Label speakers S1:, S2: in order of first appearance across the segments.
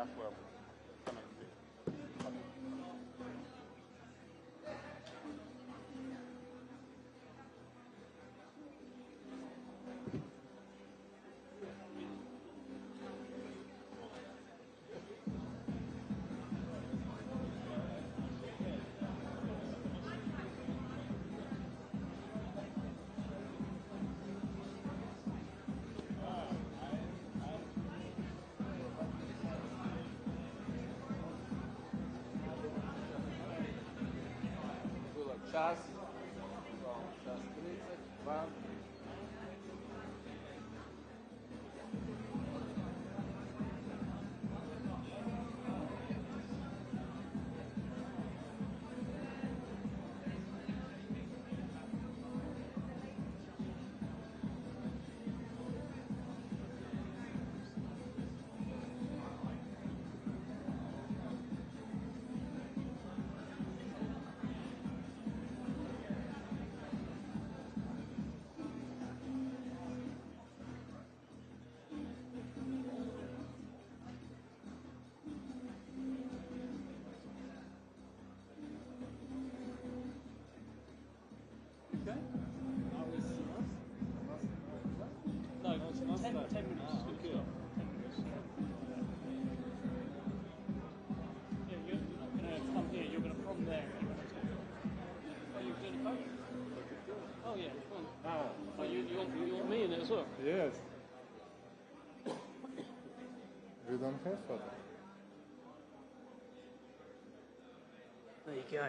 S1: That's where I'm coming to.
S2: Было час, час 30, 2.
S3: Okay.
S4: Now is
S3: No, 10 minutes.
S4: Ah, okay.
S3: 10 minutes. Yeah, you're not going to come here. You're going to from there. You're going to. Oh, you're doing a photo? Oh yeah. Come on.
S1: Ah,
S3: Oh, you want me in it as well?
S1: yes. We don't have photo.
S4: there you go.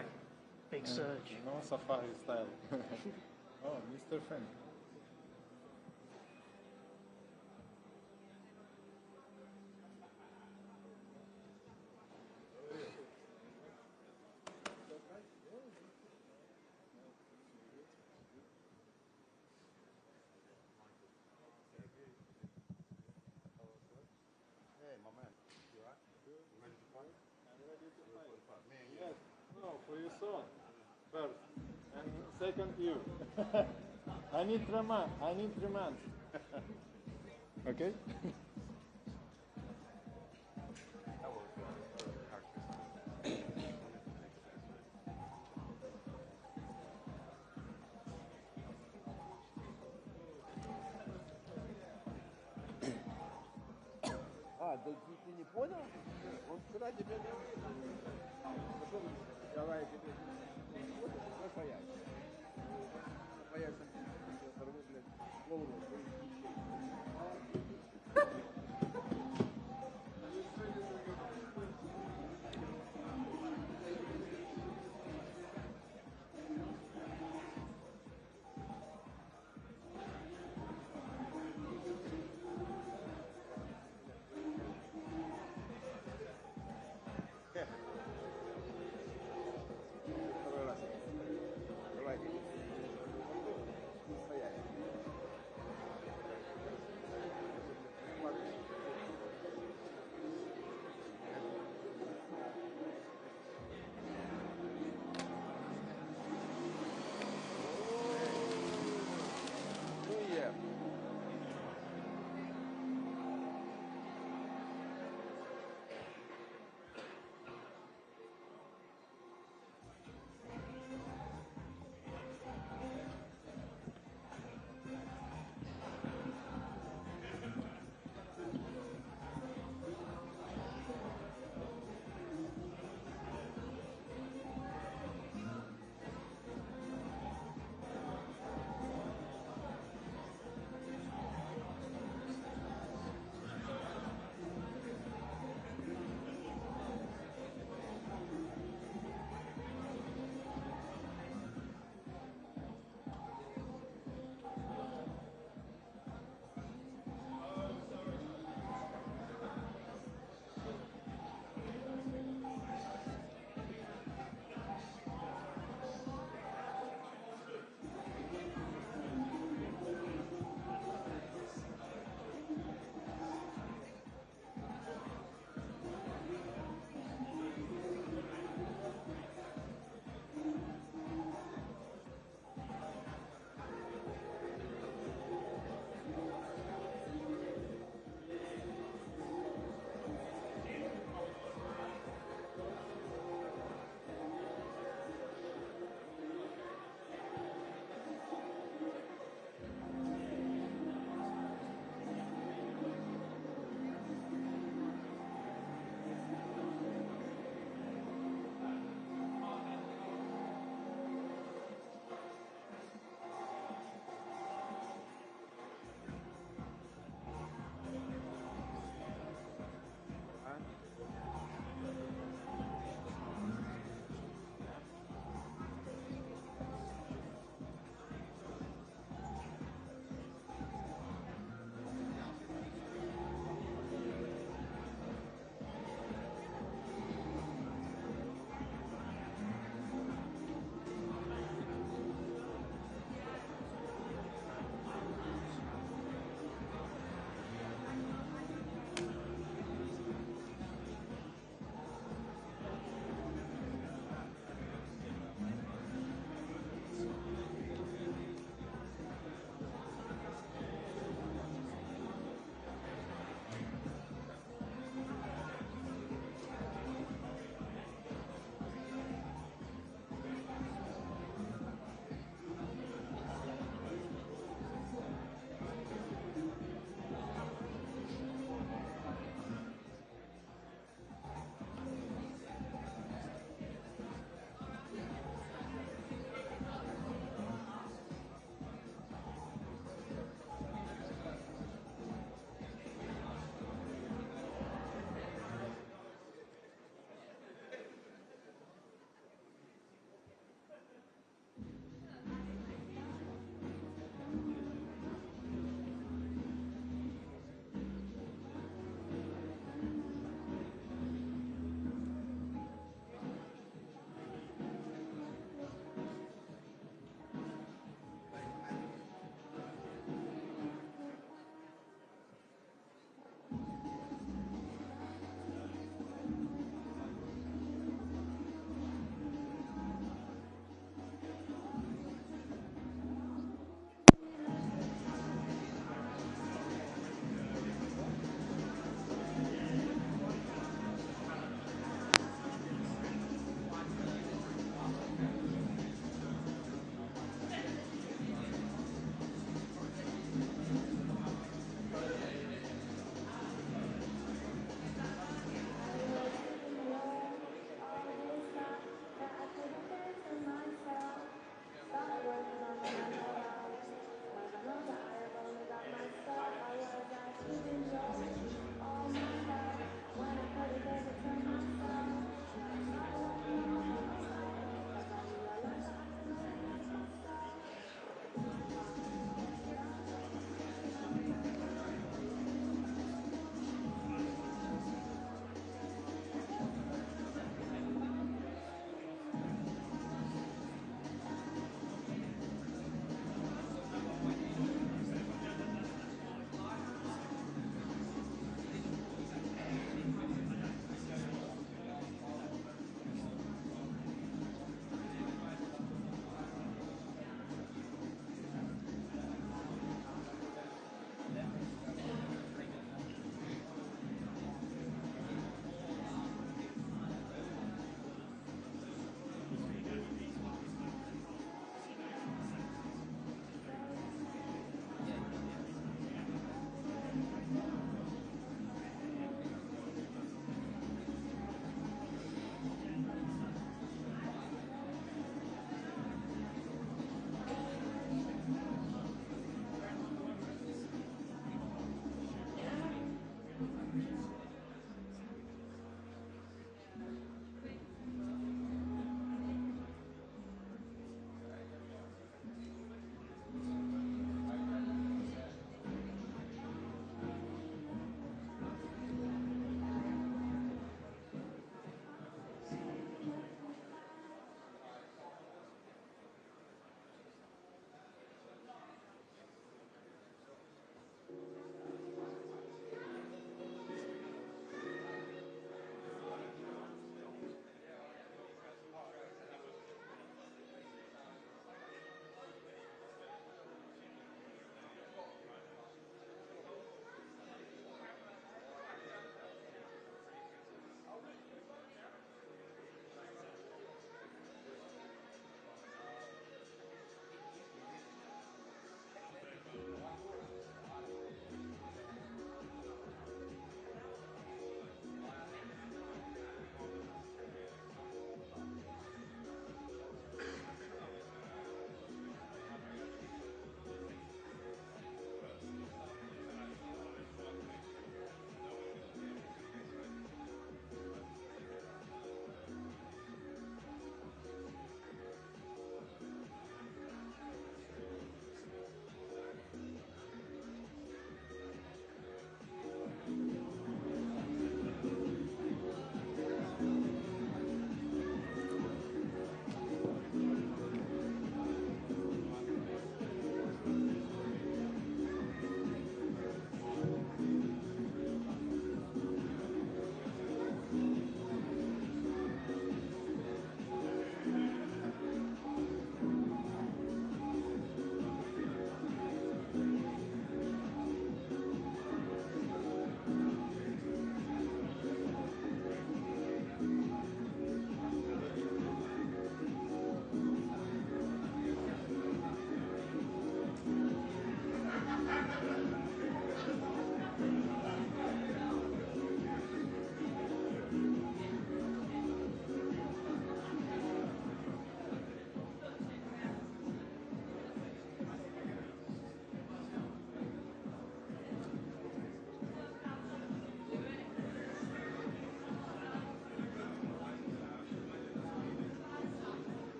S4: Big surge.
S1: No safari style. Oh, Mr. Frank. Hey, my man. You alright? Good. Ready to fight? I'm ready to fight. Man, yes. No, for your son. First. And second, you. I need 3 months. I need 3 months. Okay?
S2: А, да ты не понял? Он вчера тебе не давай тебе не бояться. Бояться, сорву, блядь, голову. Второй раз.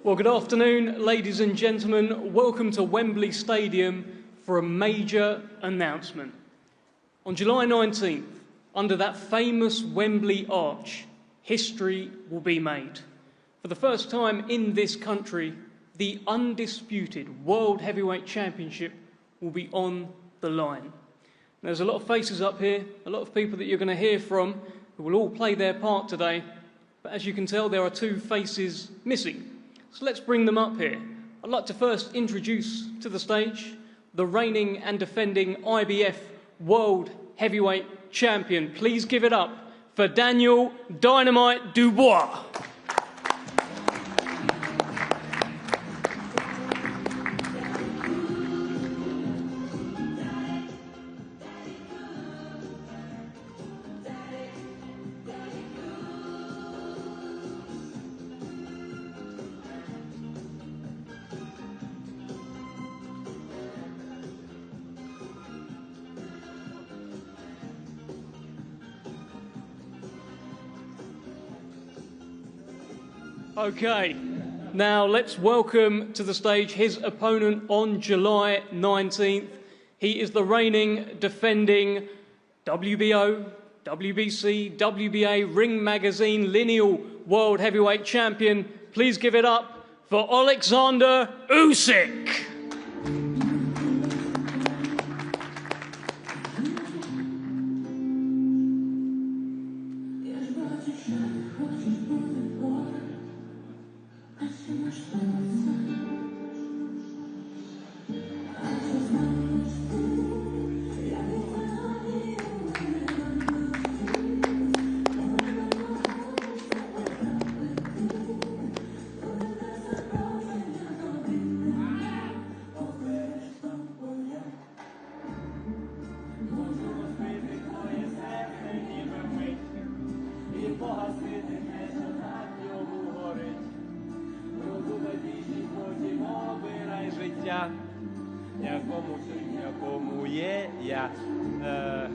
S3: Well, good afternoon, ladies and gentlemen. Welcome to Wembley Stadium for a major announcement. On July 19th, under that famous Wembley arch, history will be made. For the first time in this country, the undisputed World Heavyweight Championship will be on the line. There's a lot of faces up here, a lot of people that you're going to hear from who will all play their part today. But as you can tell, there are two faces missing. So let's bring them up here. I'd like to first introduce to the stage the reigning and defending IBF World Heavyweight Champion. Please give it up for Daniel Dynamite Dubois. Okay, now let's welcome to the stage his opponent on July 19th. He is the reigning, defending WBO, WBC, WBA, Ring Magazine, Lineal World Heavyweight Champion. Please give it up for Oleksandr Usyk.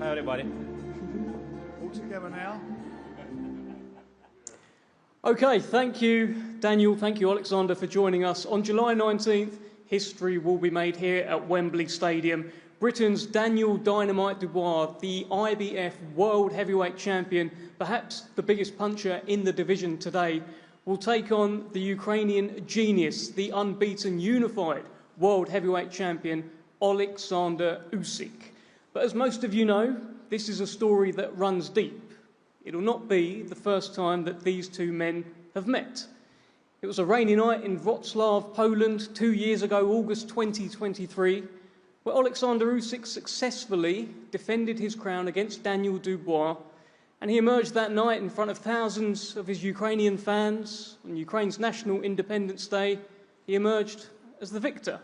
S2: Hi everybody.
S1: All together now.
S3: Okay, thank you, Daniel. Thank you, Oleksandr, for joining us. On July 19th, history will be made here at Wembley Stadium. Britain's Daniel Dynamite Dubois, the IBF World Heavyweight Champion, perhaps the biggest puncher in the division today, will take on the Ukrainian genius, the unbeaten unified World Heavyweight Champion, Oleksandr Usyk. But as most of you know, this is a story that runs deep. It will not be the first time that these two men have met. It was a rainy night in Wrocław, Poland, 2 years ago, August 2023, where Oleksandr Usyk successfully defended his crown against Daniel Dubois, and he emerged that night in front of thousands of his Ukrainian fans on Ukraine's National Independence Day. He emerged as the victor.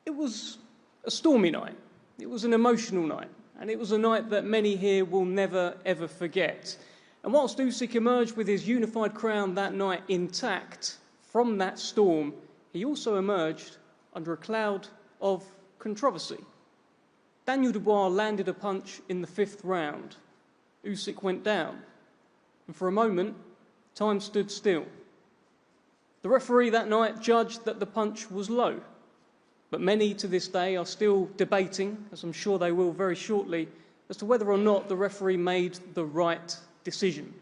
S3: It was a stormy night. It was an emotional night, and it was a night that many here will never, ever forget. And whilst Usyk emerged with his unified crown that night intact from that storm, he also emerged under a cloud of controversy. Daniel Dubois landed a punch in the 5th round. Usyk went down, and for a moment, time stood still. The referee that night judged that the punch was low. But many to this day are still debating, as I'm sure they will very shortly, as to whether or not the referee made the right decision.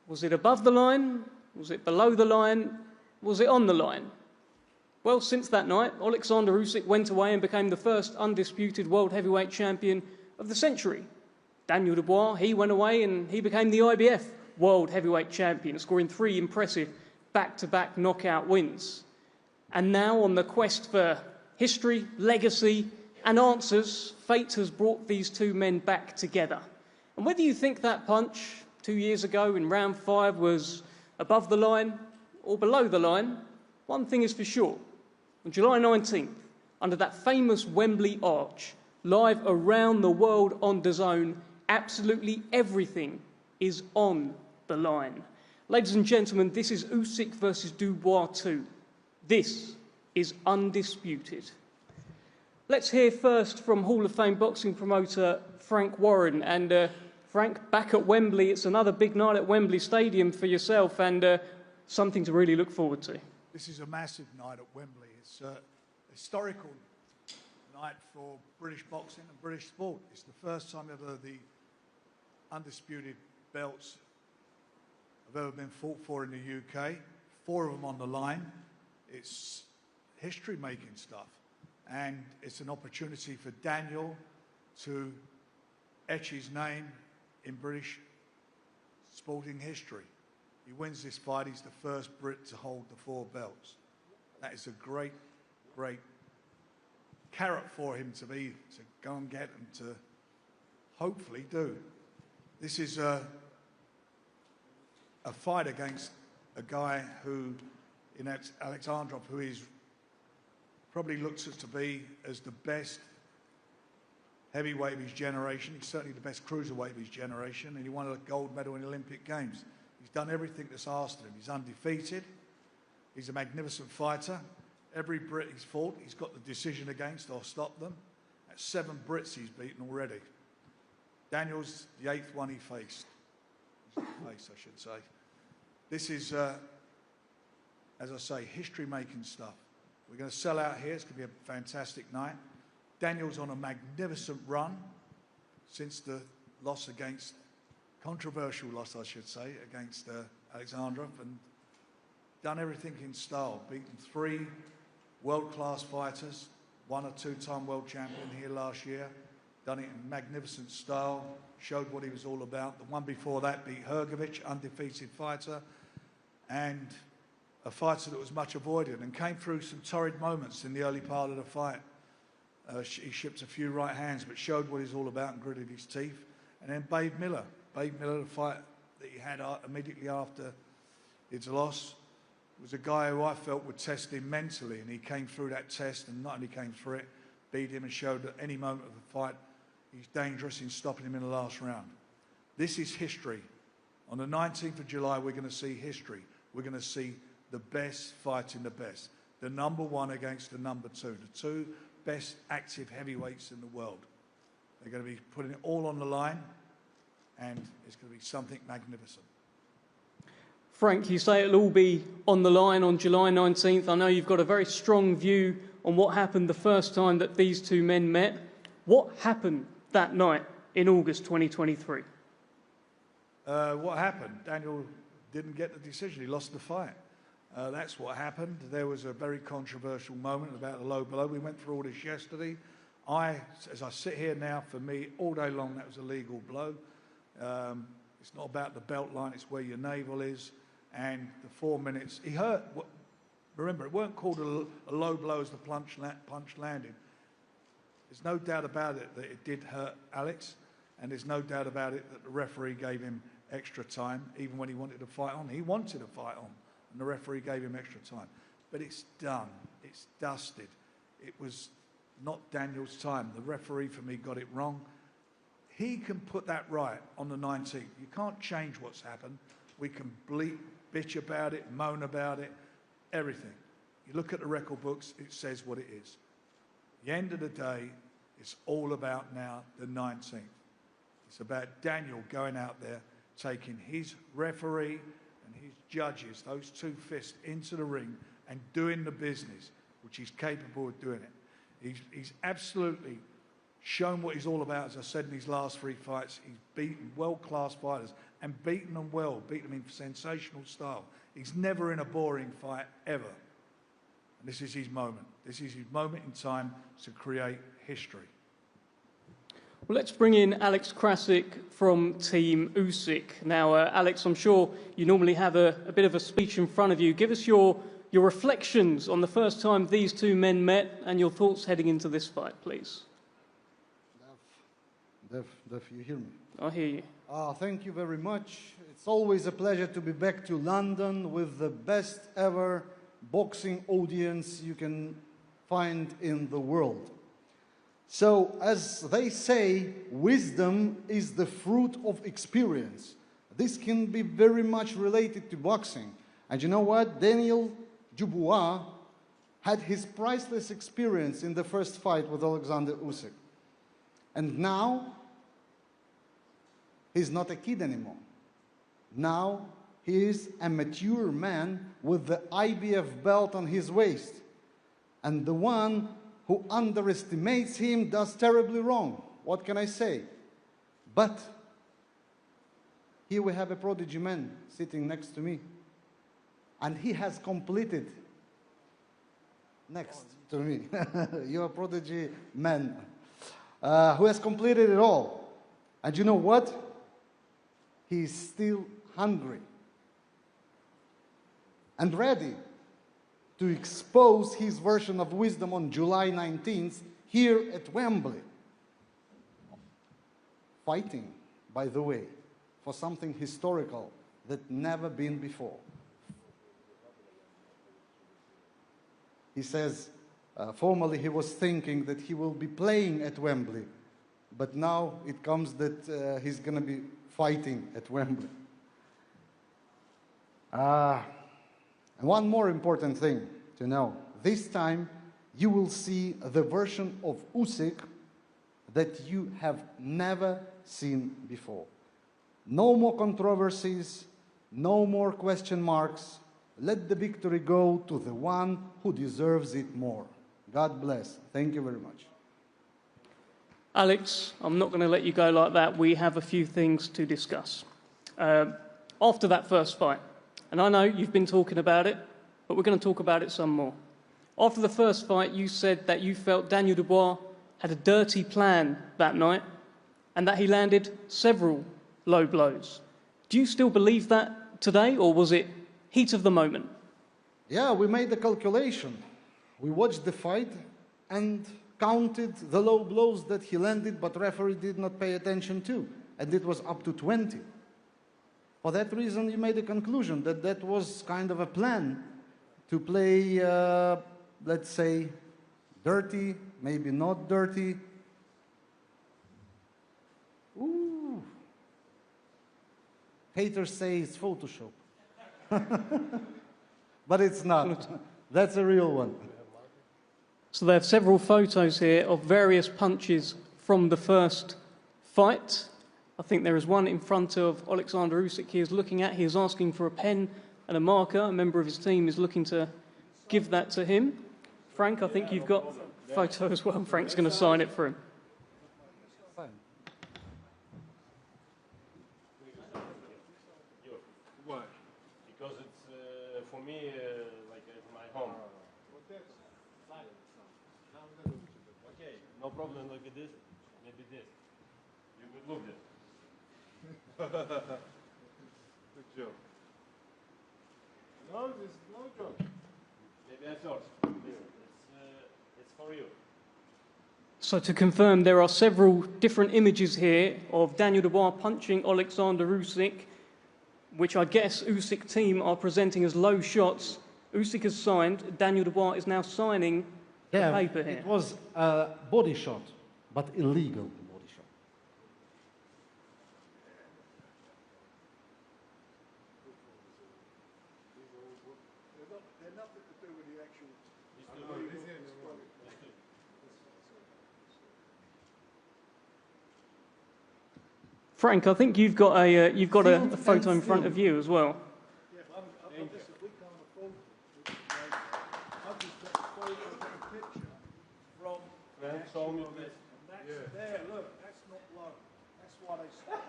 S3: Was it above the line? Was it below the line? Was it on the line? Well, since that night, Oleksandr Usyk went away and became the first undisputed World Heavyweight Champion of the century. Daniel Dubois, he went away and he became the IBF World Heavyweight Champion, scoring 3 impressive back-to-back knockout wins. And now, on the quest for history, legacy, and answers, fate has brought these two men back together. And whether you think that punch 2 years ago in round 5 was above the line or below the line, one thing is for sure. On July 19th, under that famous Wembley arch, live around the world on DAZN, absolutely everything is on the line. Ladies and gentlemen, this is Usyk versus Dubois 2. This is undisputed. Let's hear first from Hall of Fame boxing promoter Frank Warren. And Frank, back at Wembley, it's another big night at Wembley Stadium for yourself, and something to really look forward to.
S5: This is a massive night at Wembley. It's a historical night for British boxing and British sport. It's the first time ever the undisputed belts have ever been fought for in the UK. 4 of them on the line. It's history-making stuff. And it's an opportunity for Daniel to etch his name in British sporting history. He wins this fight, he's the first Brit to hold the 4 belts. That is a great, great carrot for him to go and get and to hopefully do. This is a fight against a guy who, in Oleksandr, who is probably looks to be as the best heavyweight of his generation. He's certainly the best cruiserweight of his generation, and he won a gold medal in the Olympic Games. He's done everything that's asked of him. He's undefeated. He's a magnificent fighter. Every Brit he's fought, he's got the decision against or stopped them. That's 7 Brits he's beaten already. Daniel's the 8th one he faced. I should say. This is, as I say, history-making stuff. We're going to sell out here. It's going to be a fantastic night. Daniel's on a magnificent run since the loss against, controversial loss, I should say, against Oleksandr, and done everything in style. Beaten 3 world-class fighters, 1 or 2-time world champion here last year. Done it in magnificent style, showed what he was all about. The one before that beat Hrgovic, undefeated fighter, and a fighter that was much avoided and came through some torrid moments in the early part of the fight. He shipped a few right hands, but showed what he's all about and gritted his teeth. And then Babe Miller, the fight that he had immediately after his loss, was a guy who I felt would test him mentally, and he came through that test, and not only came through it, beat him and showed at any moment of the fight he's dangerous in stopping him in the last round. This is history. On the 19th of July, we're going to see history. We're going to see the best fighting the best. The number 1 against the number 2. The 2 best active heavyweights in the world. They're going to be putting it all on the line, and it's going to be something magnificent.
S3: Frank, you say it'll all be on the line on July 19th. I know you've got a very strong view on what happened the first time that these 2 men met. What happened that night in August 2023?
S5: What happened? Daniel didn't get the decision. He lost the fight. That's what happened. There was a very controversial moment about the low blow. We went through all this yesterday. As I sit here now, for me, all day long, that was a legal blow. It's not about the belt line, it's where your navel is. And the 4 minutes, he hurt. Remember, it weren't called a low blow as the punch landed. There's no doubt about it that it did hurt Alex, and there's no doubt about it that the referee gave him extra time, even when he wanted to fight on. He wanted to fight on, and the referee gave him extra time. But it's done. It's dusted. It was not Daniel's time. The referee, for me, got it wrong. He can put that right on the 19th. You can't change what's happened. We can bitch about it, moan about it, everything. You look at the record books, it says what it is. At the end of the day, it's all about now the 19th. It's about Daniel going out there, taking his referee and his judges, those 2 fists, into the ring and doing the business, which he's capable of doing it. He's absolutely shown what he's all about. As I said, in his last 3 fights, he's beaten world-class fighters and beaten them well, beaten them in sensational style. He's never in a boring fight, ever. And this is his moment. This is his moment in time to create history.
S3: Well, let's bring in Alex Krasik from Team Usyk. Now, Alex, I'm sure you normally have a bit of a speech in front of you. Give us your reflections on the first time these 2 men met and your thoughts heading into this fight, please.
S6: Def, you hear me?
S3: I hear you.
S6: Thank you very much. It's always a pleasure to be back to London with the best ever boxing audience you can find in the world. So, as they say, wisdom is the fruit of experience. This can be very much related to boxing. And you know what? Daniel Dubois had his priceless experience in the first fight with Oleksandr Usyk. And now, he's not a kid anymore. Now, He is a mature man with the IBF belt on his waist. And the one who underestimates him does terribly wrong. What can I say? But here we have a prodigy man sitting next to me. And he has completed, next to me, you're a prodigy man, who has completed it all. And you know what? He's still hungry and ready to expose his version of wisdom on July 19th here at Wembley. Fighting, by the way, for something historical that never been before. He says, formerly he was thinking that he will be playing at Wembley, but now it comes that he's going to be fighting at Wembley. And one more important thing to know. This time you will see the version of Usyk that you have never seen before. No more controversies, no more question marks. Let the victory go to the one who deserves it more. God bless. Thank you very much.
S3: Alex, I'm not going to let you go like that. We have a few things to discuss. After that first fight, and I know you've been talking about it, but we're going to talk about it some more. After the first fight, you said that you felt Daniel Dubois had a dirty plan that night and that he landed several low blows. Do you still believe that today, or was it heat of the moment?
S6: Yeah, we made the calculation. We watched the fight and counted the low blows that he landed, but referee did not pay attention to, and it was up to 20. For that reason, you made a conclusion that that was kind of a plan to play, let's say, dirty, maybe not dirty. Ooh. Haters say it's Photoshop. But it's not. That's a real one.
S3: So they have several photos here of various punches from the first fight. I think there is one in front of Oleksandr Usyk he is looking at. He is asking for a pen and a marker. A member of his team is looking to give that to him. Frank, I think you've got a photo as well. Frank's going to sign it for him.
S7: Why? Because it's for me like it's my home. Okay, no problem. Look at this. Maybe this. You could look this.
S1: Good job. No, this is no joke.
S7: Maybe I thought it's for you.
S3: So to confirm, there are several different images here of Daniel Dubois punching Oleksandr Usyk, which I guess Usyk team are presenting as low shots. Usyk has signed. Daniel Dubois is now signing the paper here.
S6: It was a body shot, but illegal body shot.
S5: They're nothing to do with the actual.
S3: Frank, I think you've got a photo in front of you as well.
S5: There, look, that's not low. That's why they stopped.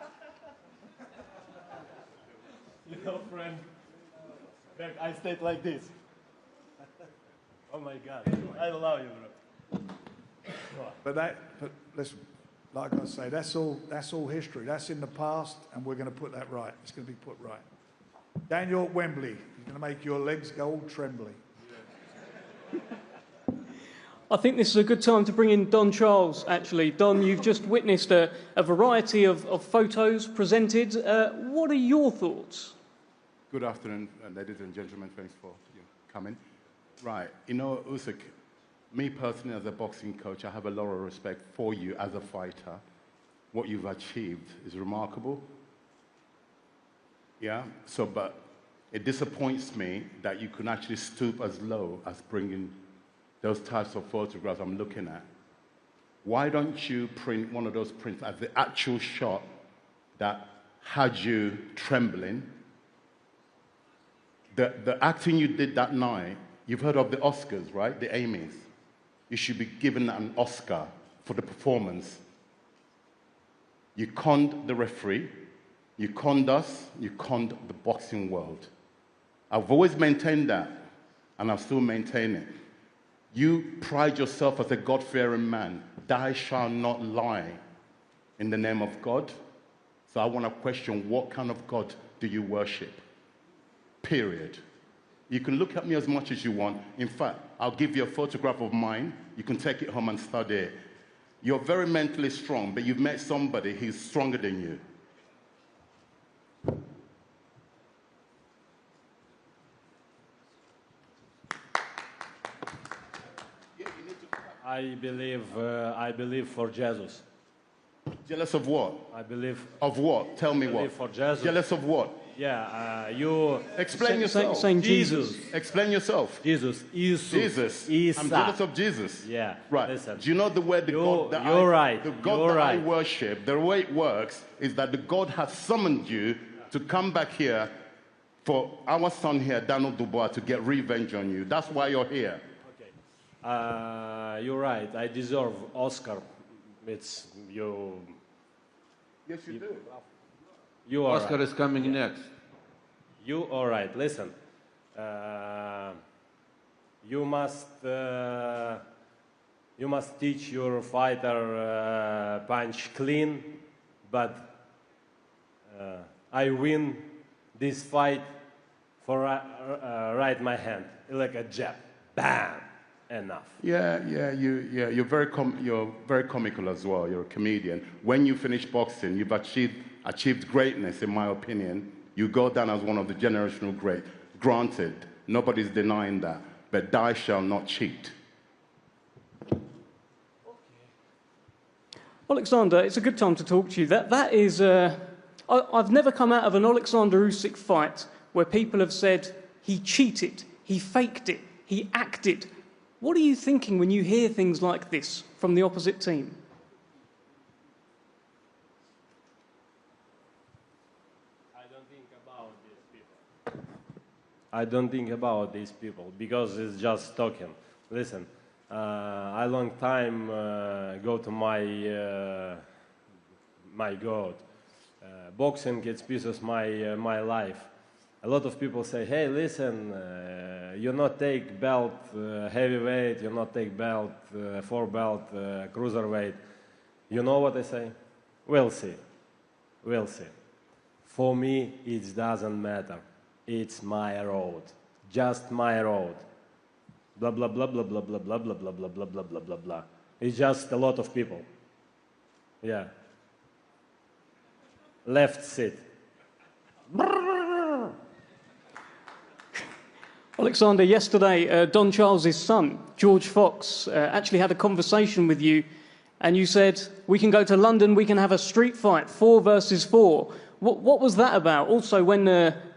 S7: You know, friend, I stayed like this. Oh my God, I love you, bro.
S5: But listen, like I say, that's all history. That's in the past, and we're going to put that right. It's going to be put right. Daniel at Wembley, he's going to make your legs go all trembly.
S3: I think this is a good time to bring in Don Charles, actually. Don, you've just witnessed a variety of photos presented. What are your thoughts?
S8: Good afternoon, ladies and gentlemen. Thanks for coming. Right, you know, Usyk, me personally as a boxing coach, I have a lot of respect for you as a fighter. What you've achieved is remarkable. Yeah, but it disappoints me that you can actually stoop as low as bringing those types of photographs I'm looking at. Why don't you print one of those prints as the actual shot that had you trembling The acting you did that night, you've heard of the Oscars, right? The Emmys. You should be given an Oscar for the performance. You conned the referee, you conned us, you conned the boxing world. I've always maintained that, and I'll still maintain it. You pride yourself as a God-fearing man. Thou shalt not lie in the name of God. So I want to question, what kind of God do you worship? Period. You can look at me as much as you want. In fact, I'll give you a photograph of mine. You can take it home and study it. You're very mentally strong, but you've met somebody who's stronger than you.
S7: I believe for Jesus.
S8: Jealous of what?
S7: I believe.
S8: Of what? Tell me what.
S7: For Jesus.
S8: Jealous of what?
S7: Yeah, you.
S8: Explain yourself.
S3: Saying
S7: Jesus.
S8: Explain yourself.
S7: Jesus.
S8: Jesus.
S7: Isa.
S8: I'm jealous of Jesus.
S7: Yeah.
S8: Right.
S7: Listen.
S8: Do you know the way the God that
S7: you're right.
S8: The God
S7: You're
S8: that I
S7: right.
S8: worship, the way it works is that the God has summoned you to come back here for our son here, Daniel Dubois, to get revenge on you. That's why you're here.
S7: You're right. I deserve Oscar. It's you.
S8: Yes, you do.
S7: You are
S2: Oscar
S7: right.
S2: is coming next.
S7: You all right? Listen. You must teach your fighter punch clean, but I win this fight for right my hand like a jab, bam, enough.
S8: You're very comical as well. You're a comedian. When you finish boxing, you've achieved greatness, in my opinion. You go down as one of the generational great. Granted, nobody's denying that, but thou shalt not cheat.
S3: Oleksandr, it's a good time to talk to you. That is, I've never come out of an Oleksandr Usyk fight where people have said he cheated, he faked it, he acted. What are you thinking when you hear things like this from the opposite team?
S7: I don't think about these people because it's just talking. Listen, I long time go to my God. Boxing gets pieces my life. A lot of people say, hey, listen, you not take belt heavyweight, you not take belt 4-belt cruiserweight. You know what I say? We'll see. We'll see. For me, it doesn't matter. It's my road. Just my road. Blah, blah, blah, blah, blah, blah, blah, blah, blah, blah, blah, blah, blah, blah, blah. It's just a lot of people. Yeah. Left seat.
S3: Oleksandr, yesterday, Don Charles's son, George Fox, actually had a conversation with you, and you said, we can go to London, we can have a street fight, 4 versus 4. What was that about? Also, when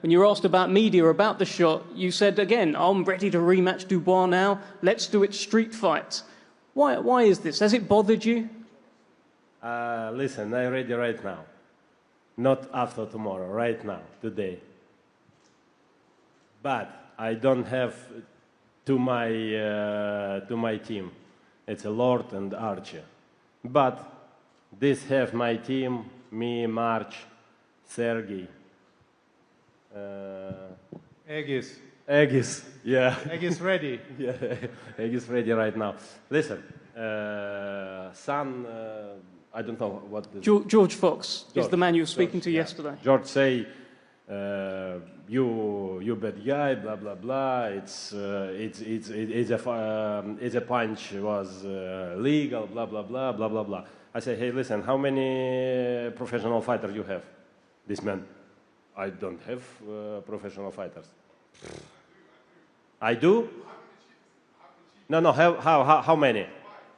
S3: you were asked about media, about the shot, you said, again, I'm ready to rematch Dubois now, let's do it street fight. Why is this? Has it bothered you?
S7: Listen, I'm ready right now. Not after tomorrow, right now, today. But I don't have to my team. It's a Lord and Archie. But this have my team, me, March, Sergey.
S1: Egis.
S7: Egis, yeah.
S1: Egis ready.
S7: Yeah, Egis ready right now. Listen, son, I don't know what this...
S3: George Fox is the man you were speaking to
S7: yeah.
S3: yesterday.
S7: George say, you bad guy, blah blah blah. It's a punch was legal, blah blah blah blah blah blah. I say, hey, listen, how many professional fighters you have? This man, I don't have professional fighters. I do? No. How many?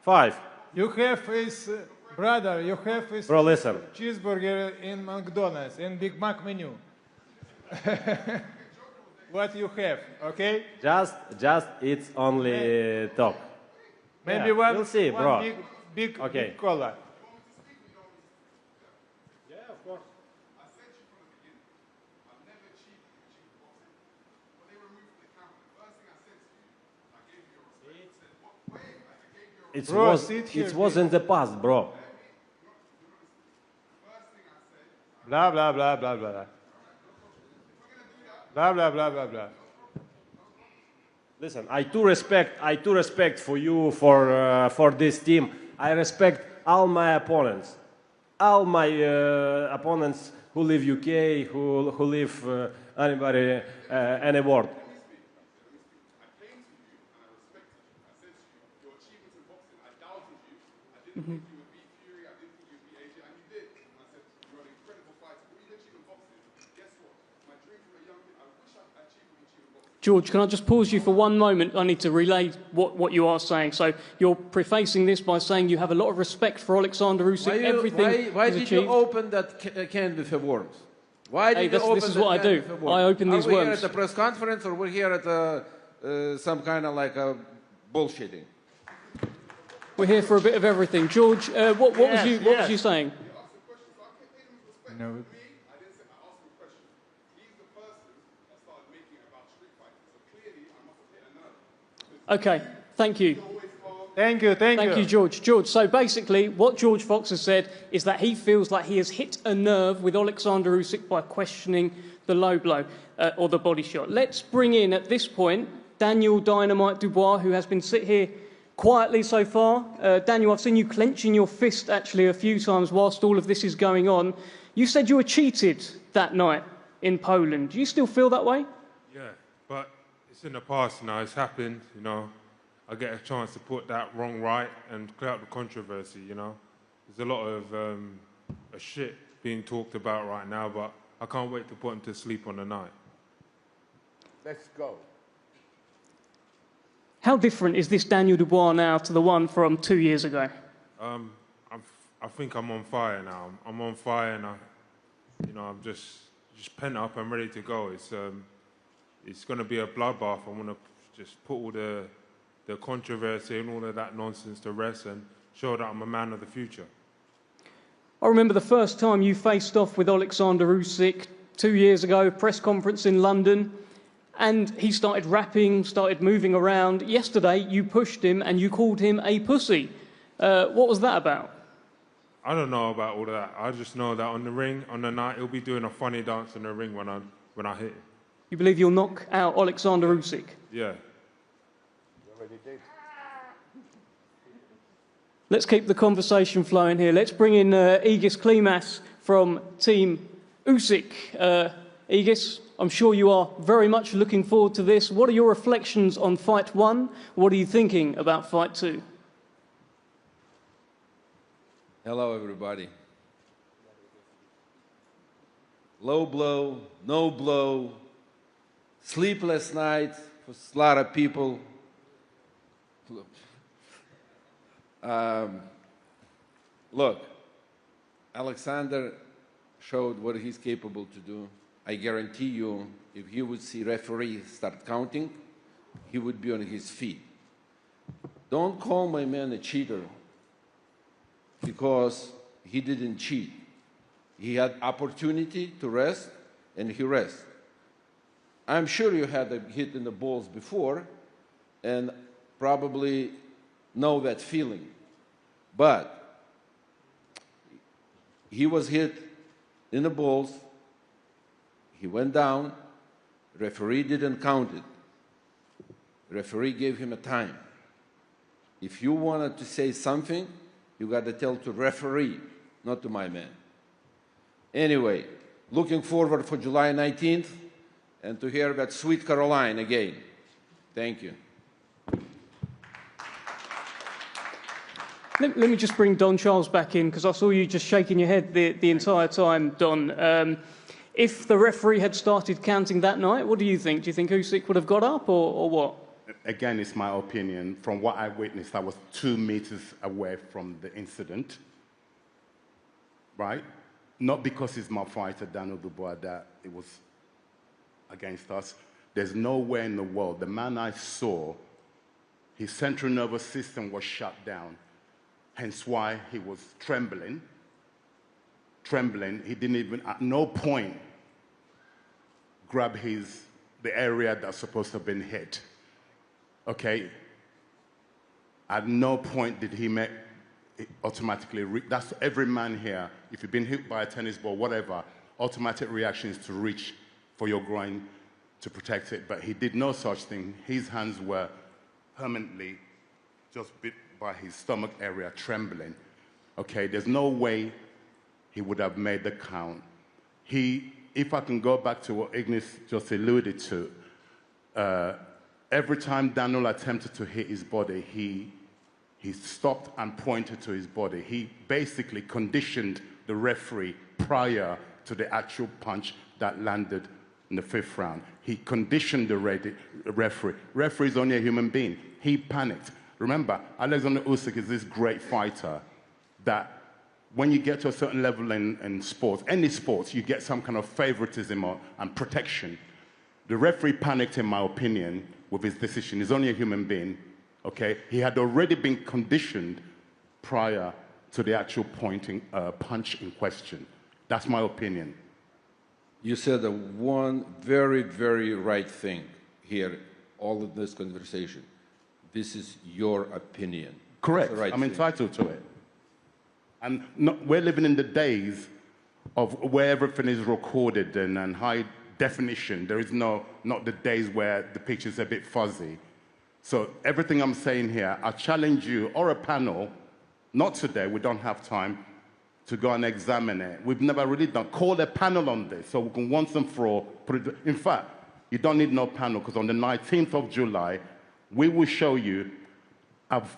S7: 5.
S1: You have his brother. You have his
S7: Bro, listen.
S1: cheeseburger in McDonald's in Big Mac menu. What you have, okay?
S7: Just it's only talk.
S1: Maybe
S7: Yeah,
S1: one.
S7: we'll see,
S1: one
S7: bro.
S1: Big
S7: Okay.
S1: cola.
S7: It
S1: Bro,
S7: was
S1: sit here,
S7: it was in the past, bro.
S1: Blah, blah, blah, blah, blah. Blah, blah, blah, blah, blah.
S7: Listen, I do respect for you for this team. I respect all my opponents, opponents who live UK, who live anybody any world.
S3: George, can I just pause you for one moment? I need to relay what you are saying. So you're prefacing this by saying you have a lot of respect for Oleksandr Usyk, everything
S9: why
S3: he's
S9: did
S3: achieved.
S9: you open that can with the worms? Why did you open
S3: this is what I
S9: can
S3: do.
S9: with the worms?
S3: I open these
S9: Are we here
S3: worms.
S9: at a press conference or we're here at some kind of like a bullshitting?
S3: We're here for a bit of everything. George, what was you saying?
S1: No.
S3: Okay, thank you.
S1: Thank you, thank you.
S3: Thank you, George. George, so basically what George Fox has said is that he feels like he has hit a nerve with Oleksandr Usyk by questioning the low blow or the body shot. Let's bring in, at this point, Daniel Dynamite Dubois, who has been sit here quietly so far. Daniel, I've seen you clenching your fist actually a few times whilst all of this is going on. You said you were cheated that night in Poland. Do you still feel that way?
S10: Yeah, but it's in the past now. It's happened, you know. I get a chance to put that wrong right and clear up the controversy, you know. There's a lot of shit being talked about right now, but I can't wait to put him to sleep on the night.
S8: Let's go.
S3: How different is this Daniel Dubois now to the one from 2 years ago?
S10: I think I'm on fire now. I'm on fire and I'm just pent up and ready to go. It's going to be a bloodbath. I want to just put all the controversy and all of that nonsense to rest and show that I'm a man of the future.
S3: I remember the first time you faced off with Oleksandr Usyk 2 years ago, press conference in London, and he started rapping, started moving around. Yesterday, you pushed him and you called him a pussy. What was that about?
S10: I don't know about all of that. I just know that on the ring, on the night, he'll be doing a funny dance in the ring when I hit him.
S3: You believe you'll knock out Oleksandr Usyk?
S10: Yeah.
S3: Let's keep the conversation flowing here. Let's bring in Egis Klimas from Team Usyk. Egis, I'm sure you are very much looking forward to this. What are your reflections on Fight 1? What are you thinking about Fight 2?
S9: Hello, everybody. Low blow, no blow, sleepless night for a lot of people. Look, Oleksandr showed what he's capable to do. I guarantee you, if he would see referee start counting, he would be on his feet. Don't call my man a cheater, because he didn't cheat. He had opportunity to rest, and he rested. I'm sure you had a hit in the balls before, and probably know that feeling. But he was hit in the balls, he went down, referee didn't count it. Referee gave him a time. If you wanted to say something, you got to tell to referee, not to my man. Anyway, looking forward for July 19th and to hear that sweet Caroline again. Thank you.
S3: Let me just bring Don Charles back in, because I saw you just shaking your head the entire time, Don. If the referee had started counting that night, what do you think? Do you think Usyk would have got up or what?
S8: Again, it's my opinion. From what I witnessed, I was 2 meters away from the incident, right? Not because he's my fighter, Daniel Dubois, that it was against us. There's nowhere in the world. The man I saw, his central nervous system was shut down, hence why he was trembling. He didn't even, at no point, grab the area that's supposed to have been hit. Okay? At no point did he make it automatically. That's every man here. If you've been hit by a tennis ball, whatever, automatic reaction is to reach for your groin to protect it. But he did no such thing. His hands were permanently just bit by his stomach area, trembling. Okay, there's no way he would have made the count. If I can go back to what Ignis just alluded to, every time Daniel attempted to hit his body, he stopped and pointed to his body. He basically conditioned the referee prior to the actual punch that landed in the 5th round. He conditioned the referee. Referee is only a human being. He panicked. Remember, Oleksandr Usyk is this great fighter that when you get to a certain level in sports, any sports, you get some kind of favoritism and protection. The referee panicked, in my opinion, with his decision. He's only a human being, okay? He had already been conditioned prior to the actual punch in question. That's my opinion.
S9: You said one very, very right thing here, all of this conversation. This is your opinion.
S8: Correct.
S9: Right
S8: I'm entitled to it. And we're living in the days of where everything is recorded and high definition. There is not the days where the picture's a bit fuzzy. So everything I'm saying here, I challenge you or a panel, not today, we don't have time, to go and examine it. We've never really done. Call a panel on this so we can once and for all put it. In fact, you don't need no panel because on the 19th of July, we will show you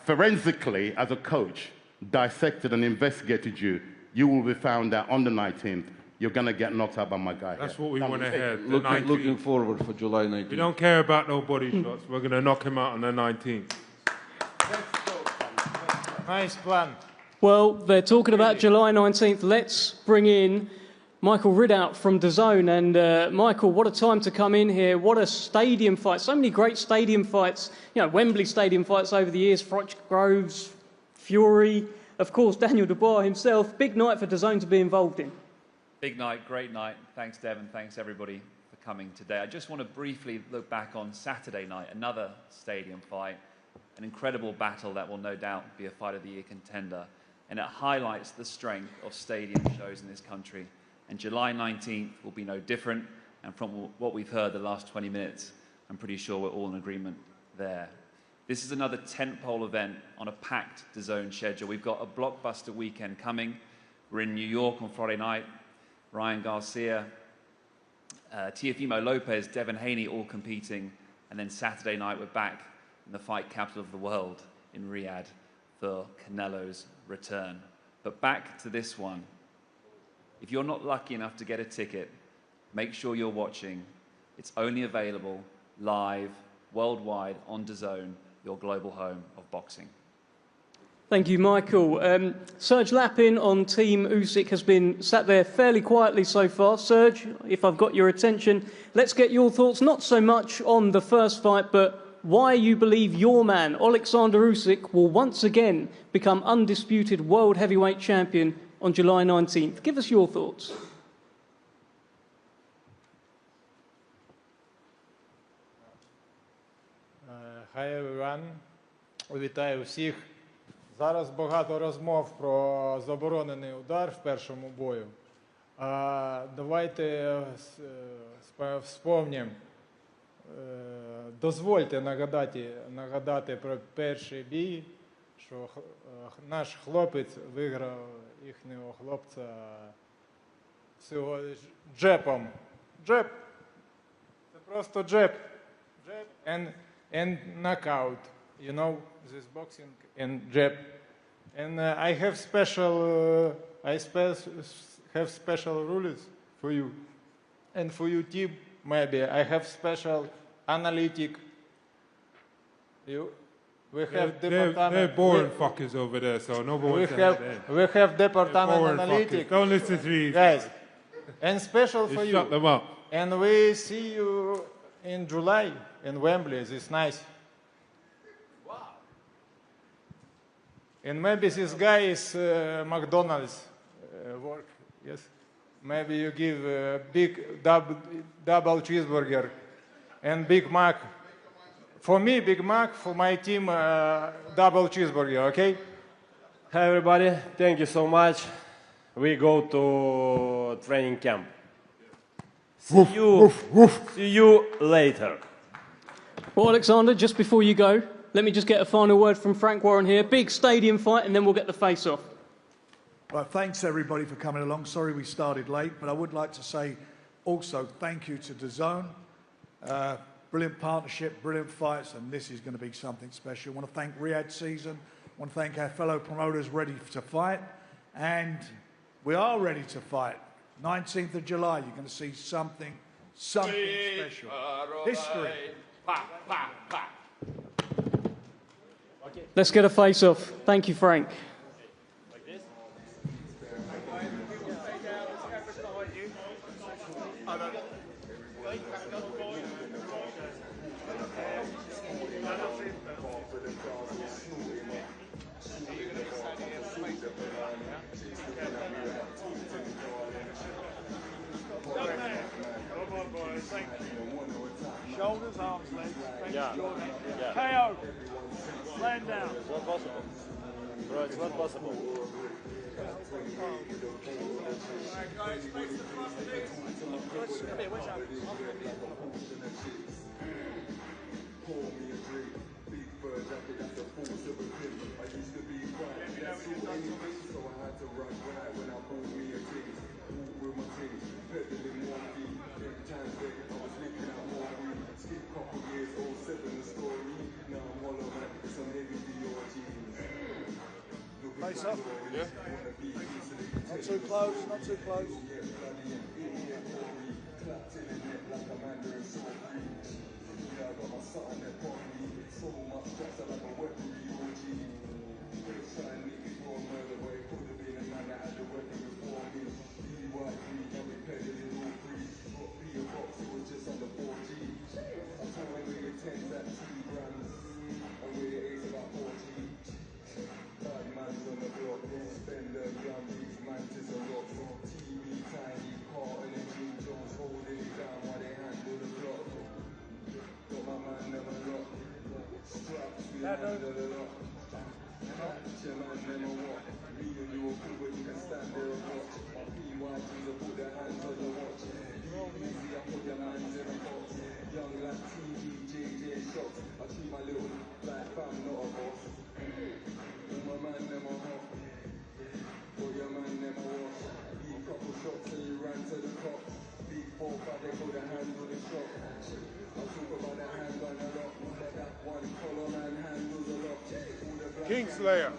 S8: forensically as a coach, dissected and investigated you. You will be found that on the 19th, you're going to get knocked out by my guy.
S10: That's what we want to hear.
S9: Looking forward for July 19th.
S10: We don't care about no body shots. We're going to knock him out on the 19th.
S1: Nice plan.
S3: Well, they're talking about July 19th. Let's bring in Michael Ridout from DAZN. And Michael, what a time to come in here. What a stadium fight. So many great stadium fights. You know, Wembley Stadium fights over the years. Froch Groves, Fury, of course, Daniel Dubois himself. Big night for DAZN to be involved in.
S11: Big night, great night. Thanks, Devon. Thanks, everybody, for coming today. I just want to briefly look back on Saturday night, another stadium fight, an incredible battle that will no doubt be a Fight of the Year contender. And it highlights the strength of stadium shows in this country. And July 19th will be no different. And from what we've heard the last 20 minutes, I'm pretty sure we're all in agreement there. This is another tentpole event on a packed DAZN schedule. We've got a blockbuster weekend coming. We're in New York on Friday night. Ryan Garcia, Teofimo Lopez, Devin Haney all competing. And then Saturday night, we're back in the fight capital of the world in Riyadh for Canelo's return. But back to this one. If you're not lucky enough to get a ticket, make sure you're watching. It's only available live, worldwide, on DAZN, your global home of boxing.
S3: Thank you, Michael. Serge Lapin on Team Usyk has been sat there fairly quietly so far. Serge, if I've got your attention, let's get your thoughts, not so much on the first fight, but why you believe your man, Oleksandr Usyk, will once again become undisputed world heavyweight champion on July 19th. Give us your thoughts.
S1: Hi everyone. Вітаю всіх. Зараз багато розмов про заборонений удар в першому бою. Давайте вспомнимо. Дозвольте нагадати про перший бій, що наш хлопець виграв їхнього хлопця всього джебом. Джеб. Це просто джеб. Джеб and knockout. You know, this boxing and jab. And I have special rules for you. And for you, team, maybe I have special analytic. We have
S10: they're boring fuckers over there, so nobody
S1: we have department analytic.
S10: Don't listen to these
S1: guys. And special for you.
S10: Shut them up.
S1: And we see you in July in Wembley. It's nice. And maybe this guy is McDonald's work, yes? Maybe you give a big double cheeseburger and Big Mac For me, Big Mac. For my team, double cheeseburger, okay?
S7: Hi everybody, thank you so much. We go to training camp. See you later.
S3: Well, Oleksandr, just before you go, let me just get a final word from Frank Warren here. Big stadium fight, and then we'll get the face-off.
S5: Well, thanks everybody for coming along. Sorry we started late, but I would like to say also thank you to DAZN. Brilliant partnership, brilliant fights, and this is going to be something special. I want to thank Riyadh Season. I want to thank our fellow promoters ready to fight, and we are ready to fight. 19th of July, you're going to see something special. History.
S3: Let's get a face-off. Thank you, Frank.
S1: Shoulders, arms, legs.
S7: Yeah.
S1: KO. Laying down.
S7: It's not possible. Bro, it's not possible.
S5: Face up. Yeah. Not too close, not too close.
S1: Kingslayer.